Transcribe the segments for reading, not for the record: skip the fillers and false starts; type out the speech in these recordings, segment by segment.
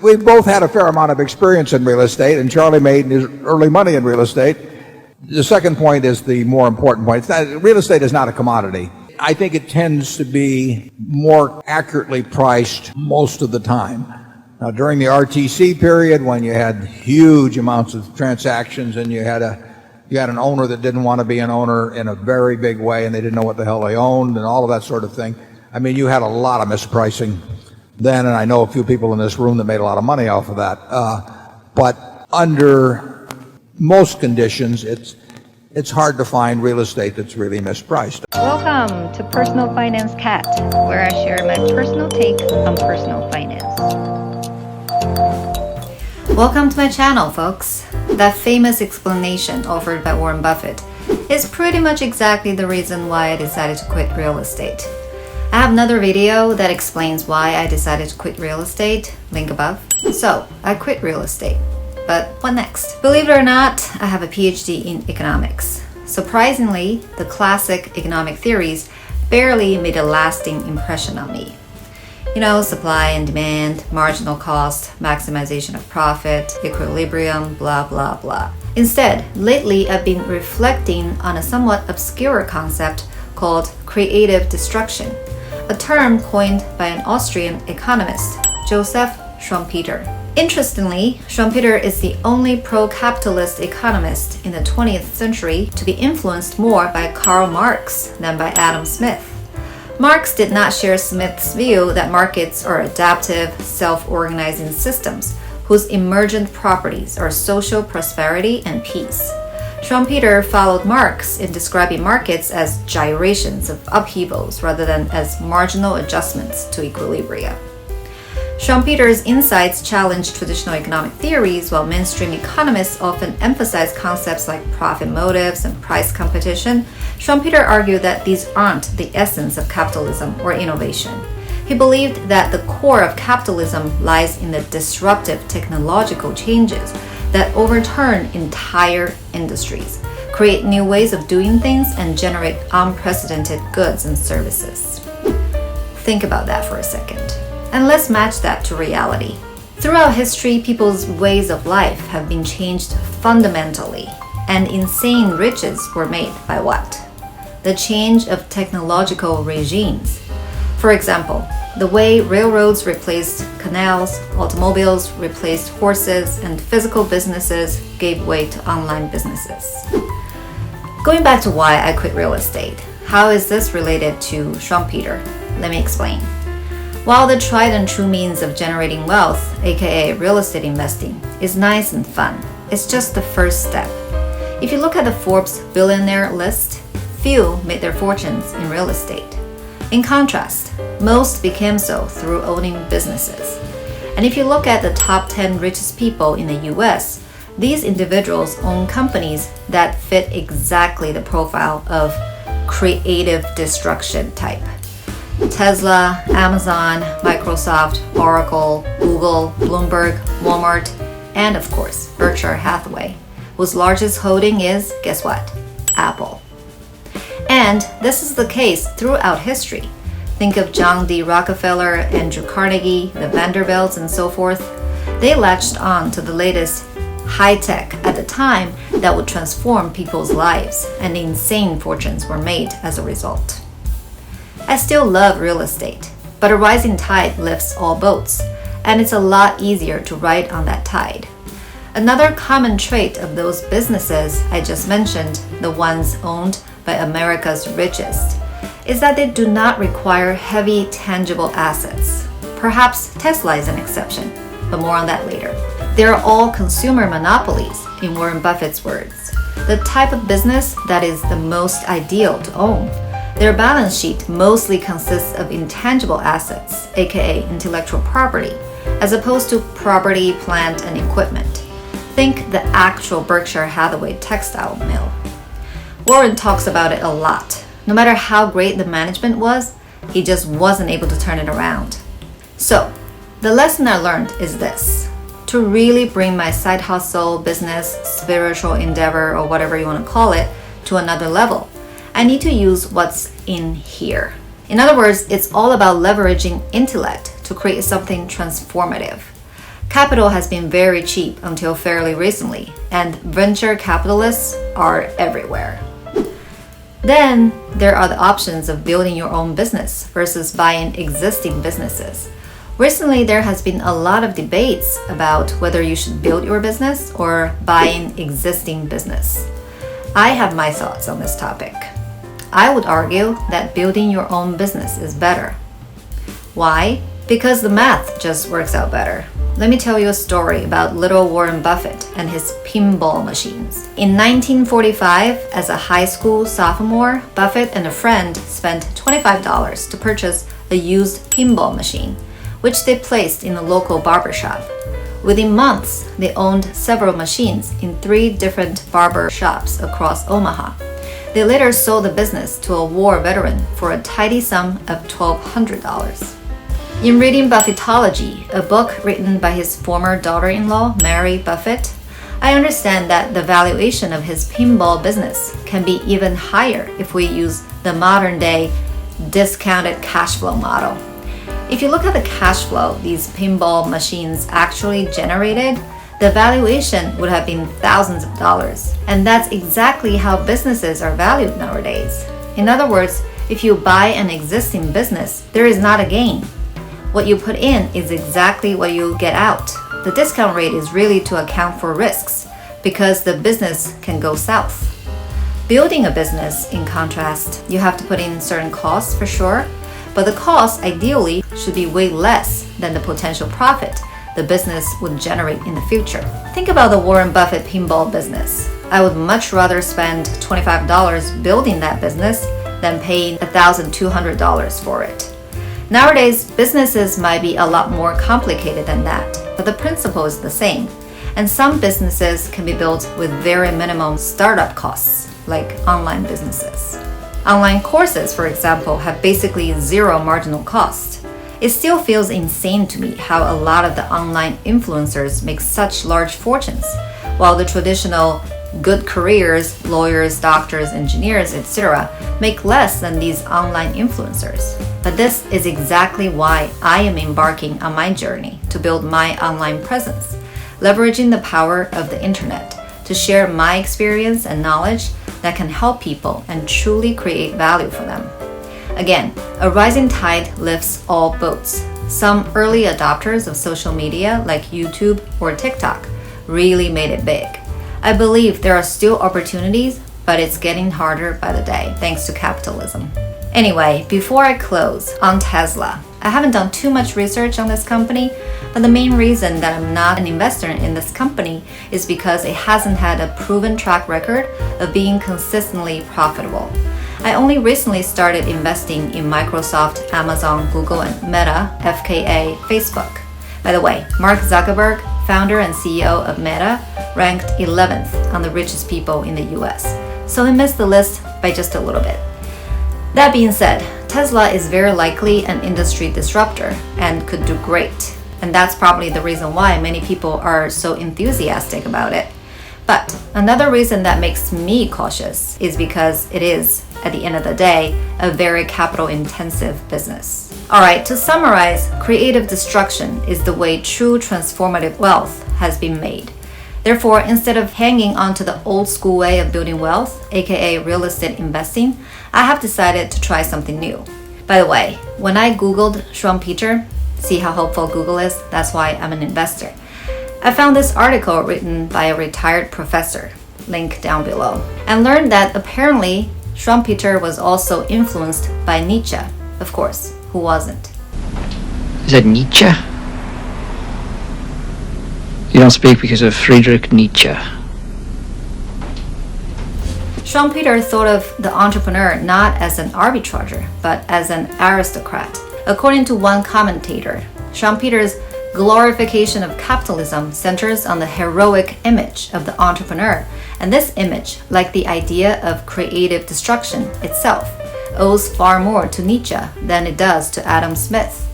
We've both had a fair amount of experience in real estate, and Charlie made his early money in real estate. The second point is the more important point. Real estate is not a commodity. I think it tends to be more accurately priced most of the time. Now, during the RTC period, when you had huge amounts of transactions and you had an owner that didn't want to be an owner in a very big way, and they didn't know what the hell they owned and all of that sort of thing. I mean, you had a lot of mispricing then, and I know a few people in this room that made a lot of money off of that. But under most conditions, it's hard to find real estate that's really mispriced. Welcome to Personal Finance Cat, where I share my personal take on personal finance. Welcome to my channel, folks. That famous explanation offered by Warren Buffett is pretty much exactly the reason why I decided to quit real estate. I have another video that explains why I decided to quit real estate, link above. So, I quit real estate. But what next? Believe it or not, I have a PhD in economics. Surprisingly, the classic economic theories barely made a lasting impression on me. You know, supply and demand, marginal cost, maximization of profit, equilibrium, blah, blah, blah. Instead, lately I've been reflecting on a somewhat obscure concept called creative destruction, a term coined by an Austrian economist, Joseph Schumpeter. Interestingly, Schumpeter is the only pro-capitalist economist in the 20th century to be influenced more by Karl Marx than by Adam Smith. Marx did not share Smith's view that markets are adaptive, self-organizing systems whose emergent properties are social prosperity and peace. Schumpeter followed Marx in describing markets as gyrations of upheavals rather than as marginal adjustments to equilibria. Schumpeter's insights challenge traditional economic theories, while mainstream economists often emphasize concepts like profit motives and price competition. Schumpeter argued that these aren't the essence of capitalism or innovation. He believed that the core of capitalism lies in the disruptive technological changes that overturn entire industries, create new ways of doing things, and generate unprecedented goods and services. Think about that for a second. And let's match that to reality. Throughout history, people's ways of life have been changed fundamentally, and insane riches were made by what? The change of technological regimes. For example, the way railroads replaced canals, automobiles replaced horses, and physical businesses gave way to online businesses. Going back to why I quit real estate, how is this related to Schumpeter? Let me explain. While the tried and true means of generating wealth, aka real estate investing, is nice and fun, it's just the first step. If you look at the Forbes billionaire list, few made their fortunes in real estate. In contrast, most became so through owning businesses. And if you look at the top 10 richest people in the US, these individuals own companies that fit exactly the profile of creative destruction type. Tesla, Amazon, Microsoft, Oracle, Google, Bloomberg, Walmart, and of course, Berkshire Hathaway, whose largest holding is, guess what? Apple. And this is the case throughout history. Think of John D. Rockefeller, Andrew Carnegie, the Vanderbilts, and so forth. They latched on to the latest high-tech at the time that would transform people's lives, and insane fortunes were made as a result. I still love real estate, but a rising tide lifts all boats, and it's a lot easier to ride on that tide. Another common trait of those businesses I just mentioned, the ones owned by America's richest, is that they do not require heavy tangible assets. Perhaps Tesla is an exception, but more on that later. They're all consumer monopolies, in Warren Buffett's words, the type of business that is the most ideal to own. Their balance sheet mostly consists of intangible assets, aka intellectual property, as opposed to property, plant, and equipment. Think the actual Berkshire Hathaway textile mill. Warren talks about it a lot. No matter how great the management was, he just wasn't able to turn it around. So, the lesson I learned is this. To really bring my side hustle, business, spiritual endeavor, or whatever you want to call it, to another level, I need to use what's in here. In other words, it's all about leveraging intellect to create something transformative. Capital has been very cheap until fairly recently, and venture capitalists are everywhere. Then there are the options of building your own business versus buying existing businesses. Recently, there has been a lot of debates about whether you should build your business or buy an existing business. I have my thoughts on this topic. I would argue that building your own business is better. Why? Because the math just works out better. Let me tell you a story about little Warren Buffett and his pinball machines. In 1945, as a high school sophomore, Buffett and a friend spent $25 to purchase a used pinball machine, which they placed in a local barber shop. Within months, they owned several machines in 3 different barber shops across Omaha. They later sold the business to a war veteran for a tidy sum of $1,200. In reading Buffettology, a book written by his former daughter-in-law, Mary Buffett, I understand that the valuation of his pinball business can be even higher if we use the modern-day discounted cash flow model. If you look at the cash flow these pinball machines actually generated, the valuation would have been thousands of dollars. And that's exactly how businesses are valued nowadays. In other words, if you buy an existing business, there is not a gain. What you put in is exactly what you get out. The discount rate is really to account for risks because the business can go south. Building a business, in contrast, you have to put in certain costs for sure, but the cost ideally should be way less than the potential profit the business would generate in the future. Think about the Warren Buffett pinball business. I would much rather spend $25 building that business than paying $1,200 for it. Nowadays, businesses might be a lot more complicated than that, but the principle is the same. And some businesses can be built with very minimum startup costs, like online businesses. Online courses, for example, have basically zero marginal cost. It still feels insane to me how a lot of the online influencers make such large fortunes, while the traditional good careers, lawyers, doctors, engineers, etc., make less than these online influencers. But this is exactly why I am embarking on my journey to build my online presence, leveraging the power of the internet to share my experience and knowledge that can help people and truly create value for them. Again, a rising tide lifts all boats. Some early adopters of social media like YouTube or TikTok really made it big. I believe there are still opportunities, but it's getting harder by the day thanks to capitalism. Anyway, before I close, on Tesla. I haven't done too much research on this company, but the main reason that I'm not an investor in this company is because it hasn't had a proven track record of being consistently profitable. I only recently started investing in Microsoft, Amazon, Google, and Meta, FKA, Facebook. By the way, Mark Zuckerberg, founder and CEO of Meta, ranked 11th on the richest people in the US, so he missed the list by just a little bit. That being said, Tesla is very likely an industry disruptor and could do great, and that's probably the reason why many people are so enthusiastic about it. But another reason that makes me cautious is because it is, at the end of the day, a very capital-intensive business. Alright, to summarize, creative destruction is the way true transformative wealth has been made. Therefore, instead of hanging on to the old school way of building wealth, aka real estate investing, I have decided to try something new. By the way, when I Googled Schumpeter, see how helpful Google is? That's why I'm an investor. I found this article written by a retired professor, link down below, and learned that apparently Schumpeter was also influenced by Nietzsche. Of course, who wasn't? Is that Nietzsche? You don't speak because of Friedrich Nietzsche. Schumpeter thought of the entrepreneur not as an arbitrager, but as an aristocrat. According to one commentator, Schumpeter's glorification of capitalism centers on the heroic image of the entrepreneur, and this image, like the idea of creative destruction itself, owes far more to Nietzsche than it does to Adam Smith.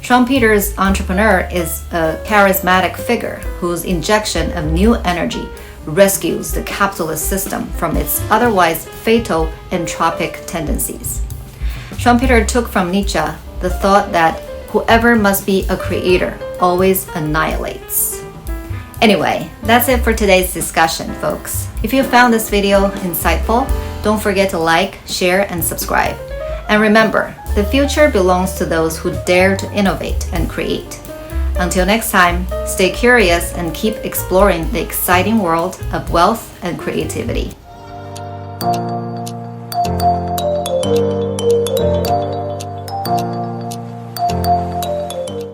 Schumpeter's entrepreneur is a charismatic figure whose injection of new energy rescues the capitalist system from its otherwise fatal entropic tendencies. Schumpeter took from Nietzsche the thought that whoever must be a creator always annihilates. Anyway, that's it for today's discussion, folks. If you found this video insightful, don't forget to like, share, and subscribe. And remember, the future belongs to those who dare to innovate and create. Until next time, stay curious and keep exploring the exciting world of wealth and creativity.